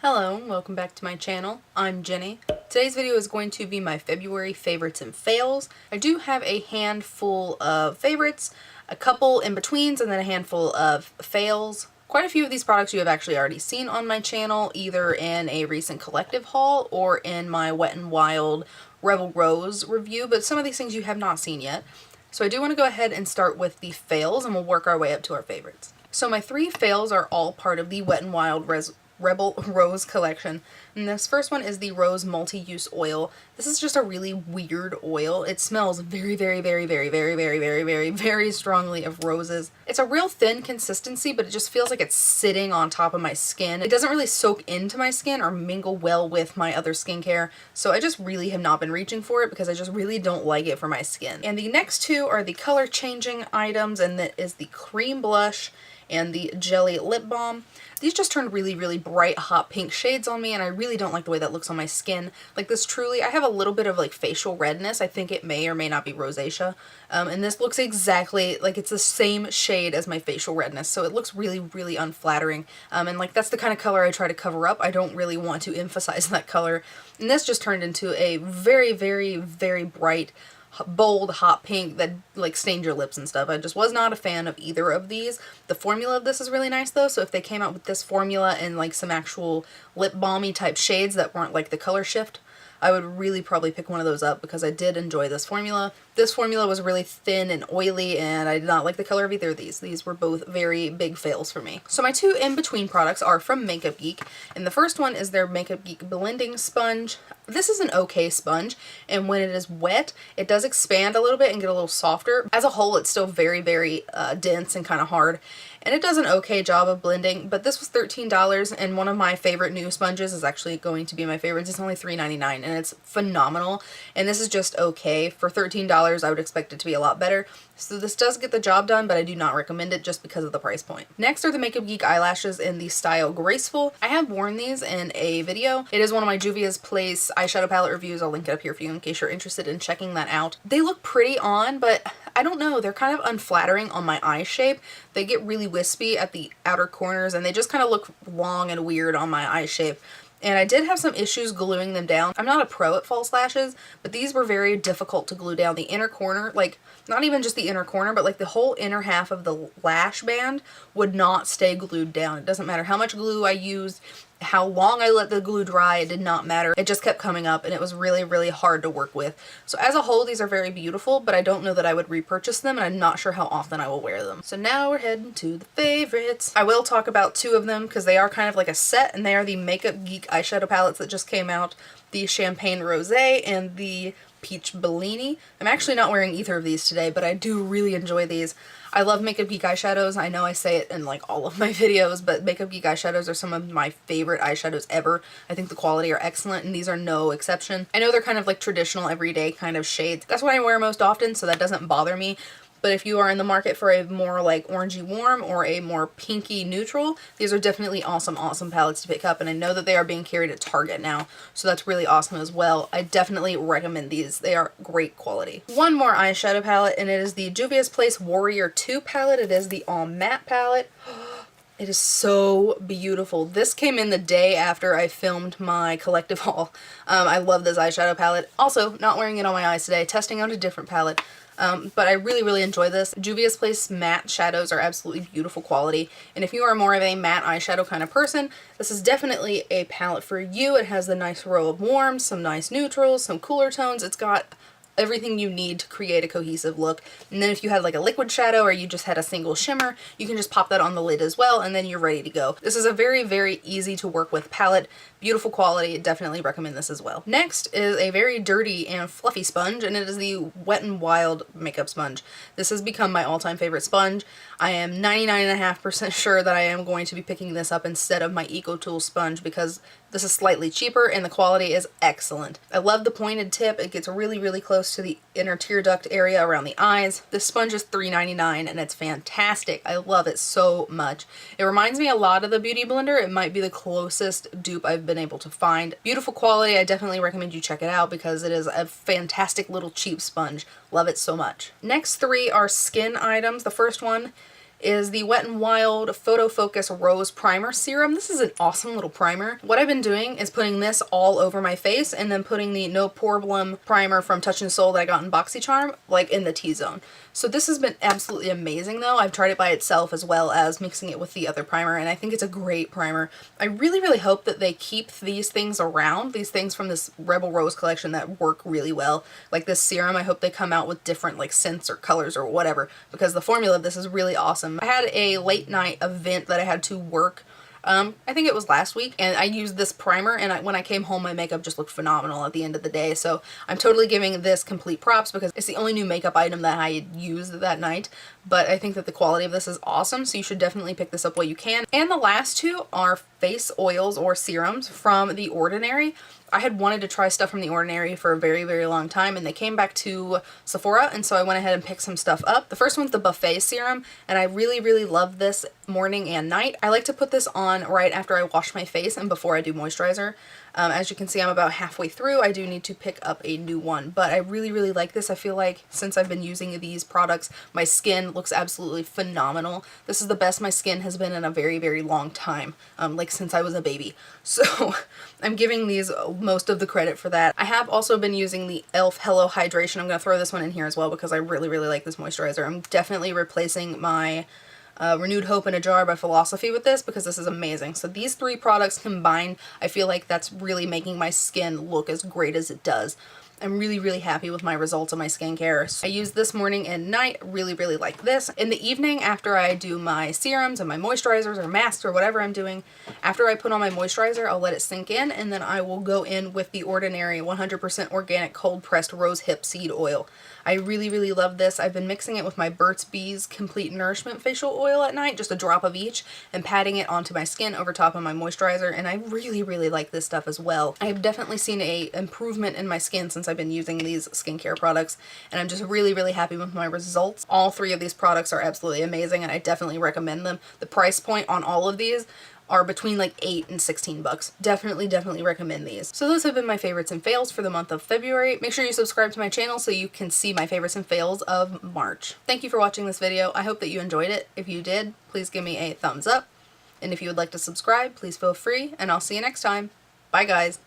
Hello and welcome back to my channel. I'm Jenny. Today's video is going to be my February favorites and fails. I do have a handful of favorites, a couple in-betweens, and then a handful of fails. Quite a few of these products you have actually already seen on my channel, either in a recent collective haul or in my Wet n Wild Rebel Rose review, but some of these things you have not seen yet. So I do want to go ahead and start with the fails and we'll work our way up to our favorites. So my three fails are all part of the Wet n Wild Rebel Rose collection. And this first one is the Rose Multi-Use Oil. This is just a really weird oil. It smells very strongly of roses. It's a real thin consistency, but it just feels like it's sitting on top of my skin. It doesn't really soak into my skin or mingle well with my other skincare, so I just really have not been reaching for it because I just really don't like it for my skin. And the next two are the color changing items, and that is the Cream Blush and the Jelly Lip Balm. These just turned really bright hot pink shades on me, and I really don't like the way that looks on my skin. Like this truly, I have a little bit of like facial redness. I think it may or may not be rosacea. And this looks exactly like it's the same shade as my facial redness, so it looks really unflattering. And like that's the kind of color I try to cover up. I don't really want to emphasize that color. And this just turned into a very bright, bold hot pink that like stained your lips and stuff. I just was not a fan of either of these. The formula of this is really nice though, so if they came out with this formula and like some actual lip balmy type shades that weren't like the color shift, I would really probably pick one of those up because I did enjoy this formula. This formula was really thin and oily, and I did not like the color of either of these. These were both very big fails for me. So my two in-between products are from Makeup Geek, and the first one is their Makeup Geek Blending Sponge. This is an okay sponge, and when it is wet, it does expand a little bit and get a little softer. As a whole, it's still very dense and kind of hard, and it does an okay job of blending, but this was $13, and one of my favorite new sponges is actually going to be my favorite. It's only $3.99, and it's phenomenal, and this is just okay. For $13, I would expect it to be a lot better. So this does get the job done, but I do not recommend it just because of the price point. Next are the Makeup Geek eyelashes in the style Graceful. I have worn these in a video. It is one of my Juvia's Place eyeshadow palette reviews. I'll link it up here for you in case you're interested in checking that out. They look pretty on, but I don't know, they're kind of unflattering on my eye shape. They get really wispy at the outer corners, and they just kind of look long and weird on my eye shape. And I did have some issues gluing them down. I'm not a pro at false lashes, but these were very difficult to glue down. The inner corner, like not even just the inner corner, but like the whole inner half of the lash band would not stay glued down. It doesn't matter how much glue I used, how long I let the glue dry, it did not matter. It just kept coming up, and it was really hard to work with. So as a whole, these are very beautiful, but I don't know that I would repurchase them, and I'm not sure how often I will wear them. So now we're heading to the favorites. I will talk about two of them because they are kind of like a set, and they are the Makeup Geek eyeshadow palettes that just came out, the Champagne Rosé and the Peach Bellini. I'm actually not wearing either of these today, but I do really enjoy these. I love Makeup Geek eyeshadows. I know I say it in like all of my videos, but Makeup Geek eyeshadows are some of my favorite eyeshadows ever. I think the quality are excellent, and these are no exception. I know they're kind of like traditional everyday kind of shades. That's what I wear most often, so that doesn't bother me. But if you are in the market for a more like orangey warm or a more pinky neutral, these are definitely awesome palettes to pick up, and I know that they are being carried at Target now, so that's really awesome as well. I definitely recommend these. They are great quality. One more eyeshadow palette, and it is the Juvia's Place Warrior 2 palette. It is the all matte palette. It is so beautiful. This came in the day after I filmed my collective haul. I love this eyeshadow palette. Also, not wearing it on my eyes today, testing out a different palette. But I really enjoy this. Juvia's Place matte shadows are absolutely beautiful quality, and if you are more of a matte eyeshadow kind of person, this is definitely a palette for you. It has the nice row of warms, some nice neutrals, some cooler tones. It's got everything you need to create a cohesive look. And then if you had like a liquid shadow or you just had a single shimmer, you can just pop that on the lid as well, and then you're ready to go. This is a very easy to work with palette. Beautiful quality. Definitely recommend this as well. Next is a very dirty and fluffy sponge, and it is the Wet n Wild makeup sponge. This has become my all-time favorite sponge. I am 99.5% sure that I am going to be picking this up instead of my EcoTool sponge because this is slightly cheaper and the quality is excellent. I love the pointed tip. It gets really close to the inner tear duct area around the eyes. This sponge is $3.99 and it's fantastic. I love it so much. It reminds me a lot of the Beauty Blender. It might be the closest dupe I've been able to find. Beautiful quality. I definitely recommend you check it out because it is a fantastic little cheap sponge. Love it so much. Next three are skin items. The first one is the Wet n Wild Photo Focus Rose Primer Serum. This is an awesome little primer. What I've been doing is putting this all over my face and then putting the No Problem primer from Touch and Soul that I got in BoxyCharm, like in the T-zone. So this has been absolutely amazing though. I've tried it by itself as well as mixing it with the other primer, and I think it's a great primer. I really, really hope that they keep these things around, these things from this Rebel Rose collection that work really well. Like this serum, I hope they come out with different like scents or colors or whatever, because the formula of this is really awesome. I had a late night event that I had to work. I think it was last week, and I used this primer, and when I came home my makeup just looked phenomenal at the end of the day, so I'm totally giving this complete props because it's the only new makeup item that I had used that night, but I think that the quality of this is awesome, so you should definitely pick this up while you can. And the last two are face oils or serums from The Ordinary. I had wanted to try stuff from The Ordinary for a very, very long time, and they came back to Sephora, and so I went ahead and picked some stuff up. The first one's the Buffet Serum, and I really, really love this morning and night. I like to put this on right after I wash my face and before I do moisturizer. As you can see, I'm about halfway through. I do need to pick up a new one, but I really, really like this. I feel like since I've been using these products, my skin looks absolutely phenomenal. This is the best my skin has been in a very, very long time, like since I was a baby. So I'm giving these most of the credit for that. I have also been using the e.l.f. Hello Hydration. I'm going to throw this one in here as well because I really, really like this moisturizer. I'm definitely replacing my Renewed Hope in a Jar by Philosophy with this because this is amazing. So these three products combined, I feel like that's really making my skin look as great as it does. I'm really, really happy with my results on my skincare. So I use this morning and night. Really, really like this. In the evening, after I do my serums and my moisturizers or masks or whatever I'm doing, after I put on my moisturizer, I'll let it sink in, and then I will go in with the Ordinary 100% organic cold pressed rosehip seed oil. I really, really love this. I've been mixing it with my Burt's Bees Complete Nourishment Facial Oil at night, just a drop of each, and patting it onto my skin over top of my moisturizer, and I really, really like this stuff as well. I've definitely seen a improvement in my skin since I've been using these skincare products, and I'm just really, really happy with my results. All three of these products are absolutely amazing, and I definitely recommend them. The price point on all of these are between like $8 and $16. Definitely recommend these. So those have been my favorites and fails for the month of February. Make sure you subscribe to my channel so you can see my favorites and fails of March. Thank you for watching this video. I hope that you enjoyed it. If you did, please give me a thumbs up. And if you would like to subscribe, please feel free, and I'll see you next time. Bye guys.